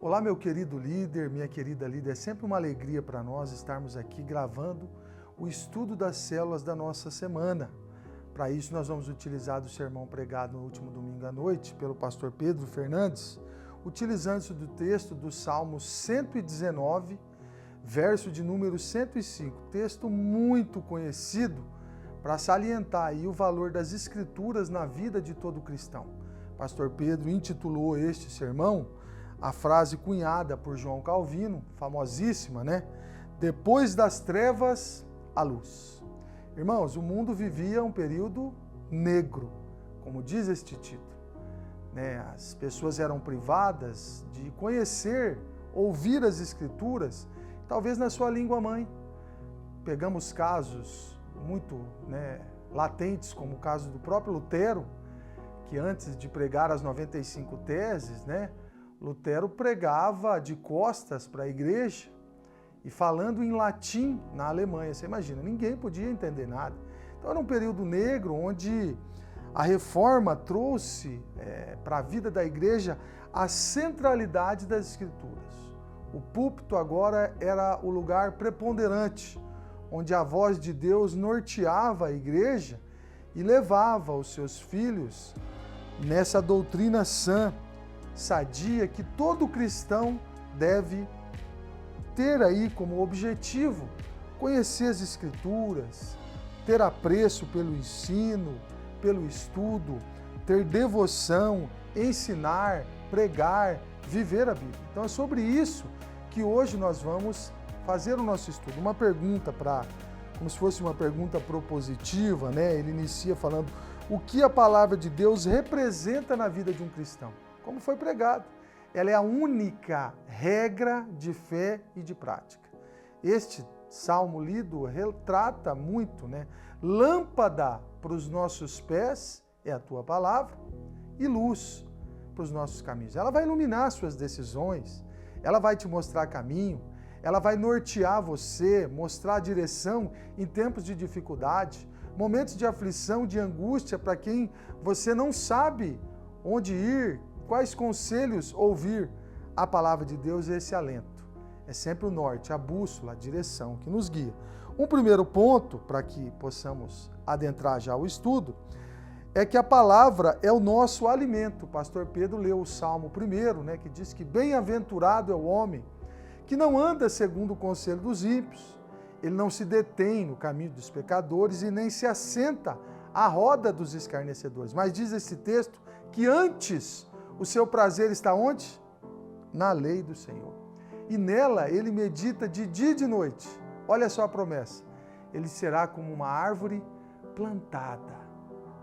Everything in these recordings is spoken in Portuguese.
Olá, meu querido líder, minha querida líder, é sempre uma alegria para nós estarmos aqui gravando o estudo das células da nossa semana. Para isso, nós vamos utilizar o sermão pregado no último domingo à noite pelo pastor Pedro Fernandes, utilizando-se do texto do Salmo 119, verso de número 105, texto muito conhecido para salientar aí o valor das Escrituras na vida de todo cristão. Pastor Pedro intitulou este sermão a frase cunhada por João Calvino, famosíssima, né? Depois das trevas, a luz. Irmãos, o mundo vivia um período negro, como diz este título. Né? As pessoas eram privadas de conhecer, ouvir as Escrituras, talvez na sua língua mãe. Pegamos casos muito latentes, como o caso do próprio Lutero, que antes de pregar as 95 teses, Lutero pregava de costas para a igreja e falando em latim na Alemanha. Você imagina, ninguém podia entender nada. Então era um período negro onde a reforma trouxe para a vida da igreja a centralidade das Escrituras. O púlpito agora era o lugar preponderante, onde a voz de Deus norteava a igreja e levava os seus filhos nessa doutrina sã, sadia, que todo cristão deve ter aí como objetivo: conhecer as Escrituras, ter apreço pelo ensino, pelo estudo, ter devoção, ensinar, pregar, viver a Bíblia. Então é sobre isso que hoje nós vamos fazer o nosso estudo. Uma pergunta como se fosse uma pergunta propositiva, Ele inicia falando o que a palavra de Deus representa na vida de um cristão. Como foi pregado, ela é a única regra de fé e de prática. Este salmo lido retrata muito, Lâmpada para os nossos pés é a tua palavra e luz para os nossos caminhos. Ela vai iluminar suas decisões, ela vai te mostrar caminho, ela vai nortear você, mostrar a direção em tempos de dificuldade, momentos de aflição, de angústia, para quem você não sabe onde ir, quais conselhos ouvir. A palavra de Deus é esse alento. É sempre o norte, a bússola, a direção que nos guia. Um primeiro ponto, para que possamos adentrar já o estudo, é que a palavra é o nosso alimento. O pastor Pedro leu o Salmo 1, que diz que bem-aventurado é o homem que não anda segundo o conselho dos ímpios, ele não se detém no caminho dos pecadores e nem se assenta à roda dos escarnecedores. Mas diz esse texto que antes o seu prazer está onde? Na lei do Senhor. E nela ele medita de dia e de noite. Olha só a promessa. Ele será como uma árvore plantada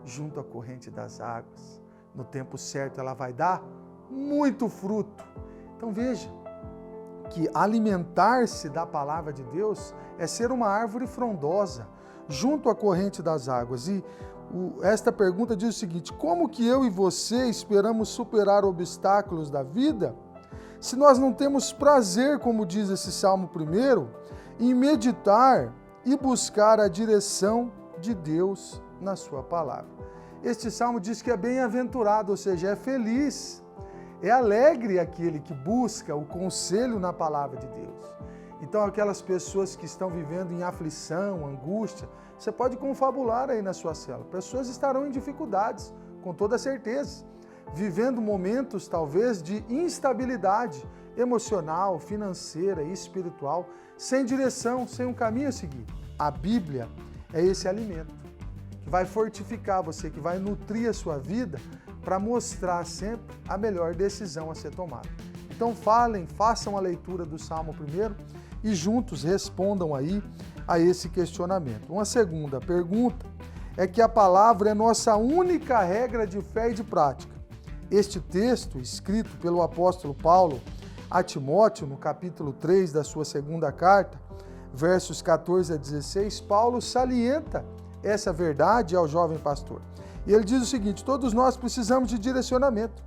junto à corrente das águas. No tempo certo ela vai dar muito fruto. Então veja que alimentar-se da palavra de Deus é ser uma árvore frondosa junto à corrente das águas. E esta pergunta diz o seguinte: como que eu e você esperamos superar obstáculos da vida se nós não temos prazer, como diz esse Salmo 1, em meditar e buscar a direção de Deus na sua palavra? Este Salmo diz que é bem-aventurado, ou seja, é feliz, é alegre aquele que busca o conselho na palavra de Deus. Então, aquelas pessoas que estão vivendo em aflição, angústia, você pode confabular aí na sua célula. Pessoas estarão em dificuldades, com toda certeza, vivendo momentos talvez de instabilidade emocional, financeira e espiritual, sem direção, sem um caminho a seguir. A Bíblia é esse alimento que vai fortificar você, que vai nutrir a sua vida para mostrar sempre a melhor decisão a ser tomada. Então façam a leitura do Salmo 1 e juntos respondam aí a esse questionamento. Uma segunda pergunta é que a palavra é nossa única regra de fé e de prática. Este texto, escrito pelo apóstolo Paulo a Timóteo, no capítulo 3 da sua segunda carta, versos 14 a 16, Paulo salienta essa verdade ao jovem pastor. E ele diz o seguinte: todos nós precisamos de direcionamento.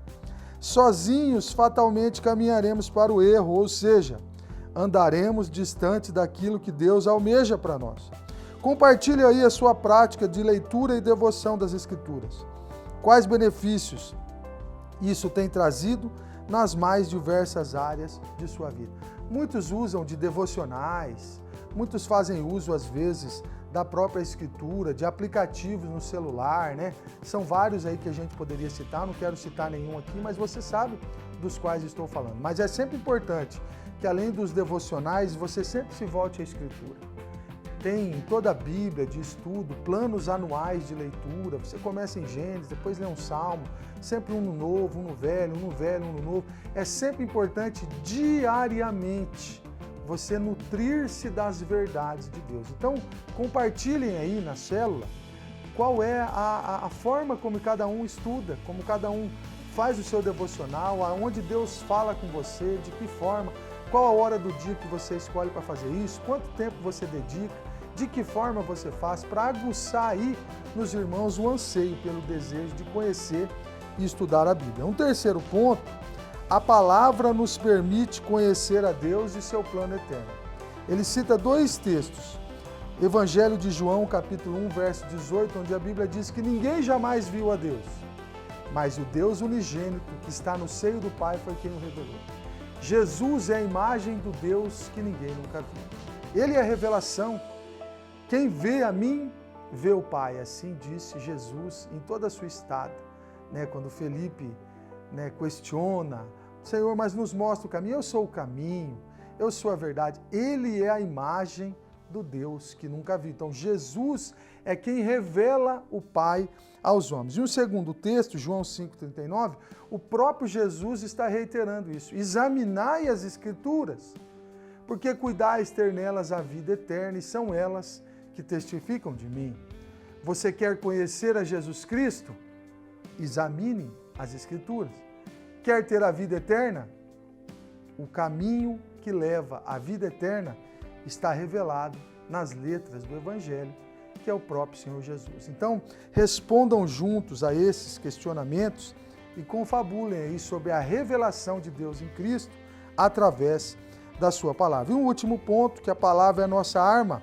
Sozinhos, fatalmente caminharemos para o erro, ou seja, andaremos distante daquilo que Deus almeja para nós. Compartilhe aí a sua prática de leitura e devoção das Escrituras. Quais benefícios isso tem trazido nas mais diversas áreas de sua vida. Muitos usam de devocionais, muitos fazem uso, às vezes, da própria Escritura, de aplicativos no celular, né? São vários aí que a gente poderia citar, não quero citar nenhum aqui, mas você sabe dos quais estou falando. Mas é sempre importante que, além dos devocionais, você sempre se volte à Escritura. Tem em toda a Bíblia de estudo, planos anuais de leitura. Você começa em Gênesis, depois lê um Salmo, sempre um no novo, um no velho, um no velho, um no novo. É sempre importante diariamente você nutrir-se das verdades de Deus. Então, compartilhem aí na célula qual é a forma como cada um estuda, como cada um faz o seu devocional, aonde Deus fala com você, de que forma, qual a hora do dia que você escolhe para fazer isso, quanto tempo você dedica, de que forma você faz, para aguçar aí nos irmãos o anseio pelo desejo de conhecer e estudar a Bíblia. Um terceiro ponto, a palavra nos permite conhecer a Deus e seu plano eterno. Ele cita dois textos, Evangelho de João, capítulo 1, verso 18, onde a Bíblia diz que ninguém jamais viu a Deus, mas o Deus unigênito que está no seio do Pai foi quem o revelou. Jesus é a imagem do Deus que ninguém nunca viu. Ele é a revelação. Quem vê a mim, vê o Pai. Assim disse Jesus em toda a sua estada. Quando Felipe questiona, Senhor, mas nos mostra o caminho. Eu sou o caminho, eu sou a verdade. Ele é a imagem do Deus que nunca viu. Então, Jesus é quem revela o Pai aos homens. E um segundo texto, João 5,39, o próprio Jesus está reiterando isso. Examinai as Escrituras, porque cuidais ter nelas a vida eterna, e são elas que testificam de mim. Você quer conhecer a Jesus Cristo? Examine as Escrituras. Quer ter a vida eterna? O caminho que leva à vida eterna está revelado nas letras do Evangelho, que é o próprio Senhor Jesus. Então, respondam juntos a esses questionamentos e confabulem aí sobre a revelação de Deus em Cristo através da sua palavra. E um último ponto, que a palavra é a nossa arma,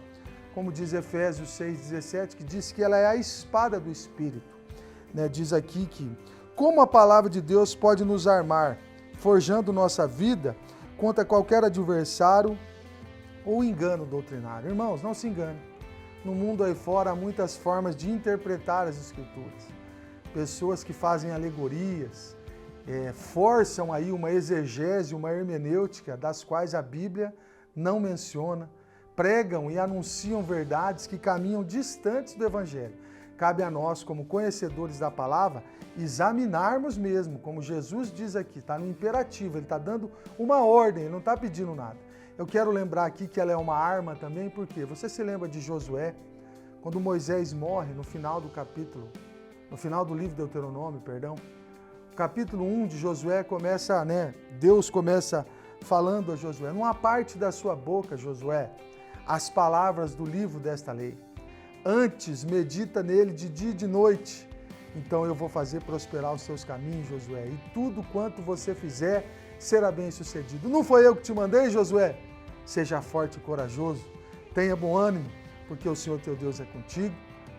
como diz Efésios 6,17, que diz que ela é a espada do Espírito. Diz aqui que como a palavra de Deus pode nos armar, forjando nossa vida contra qualquer adversário ou engano doutrinário. Irmãos, não se engane. No mundo aí fora há muitas formas de interpretar as Escrituras. Pessoas que fazem alegorias, forçam aí uma exegese, uma hermenêutica, das quais a Bíblia não menciona, pregam e anunciam verdades que caminham distantes do Evangelho. Cabe a nós, como conhecedores da palavra, examinarmos mesmo, como Jesus diz aqui, está no imperativo, ele está dando uma ordem, ele não está pedindo nada. Eu quero lembrar aqui que ela é uma arma também, porque você se lembra de Josué, quando Moisés morre no final do capítulo, no final do livro de Deuteronômio, perdão, o capítulo 1 de Josué começa, Deus começa falando a Josué, não aparte da sua boca, Josué, as palavras do livro desta lei. Antes medita nele de dia e de noite, então eu vou fazer prosperar os seus caminhos, Josué, e tudo quanto você fizer será bem sucedido. Não foi eu que te mandei, Josué? Seja forte e corajoso, tenha bom ânimo, porque o Senhor teu Deus é contigo,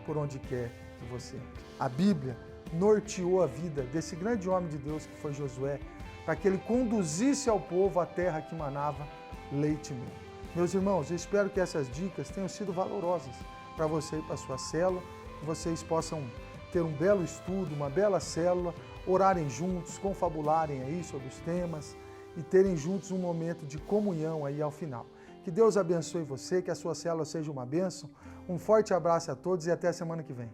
por onde quer que você entre. A Bíblia norteou a vida desse grande homem de Deus que foi Josué, para que ele conduzisse ao povo a terra que manava leite e mel. Meus irmãos, eu espero que essas dicas tenham sido valorosas para você e para a sua célula, que vocês possam ter um belo estudo, uma bela célula, orarem juntos, confabularem aí sobre os temas e terem juntos um momento de comunhão aí ao final. Que Deus abençoe você, que a sua célula seja uma bênção. Um forte abraço a todos e até a semana que vem.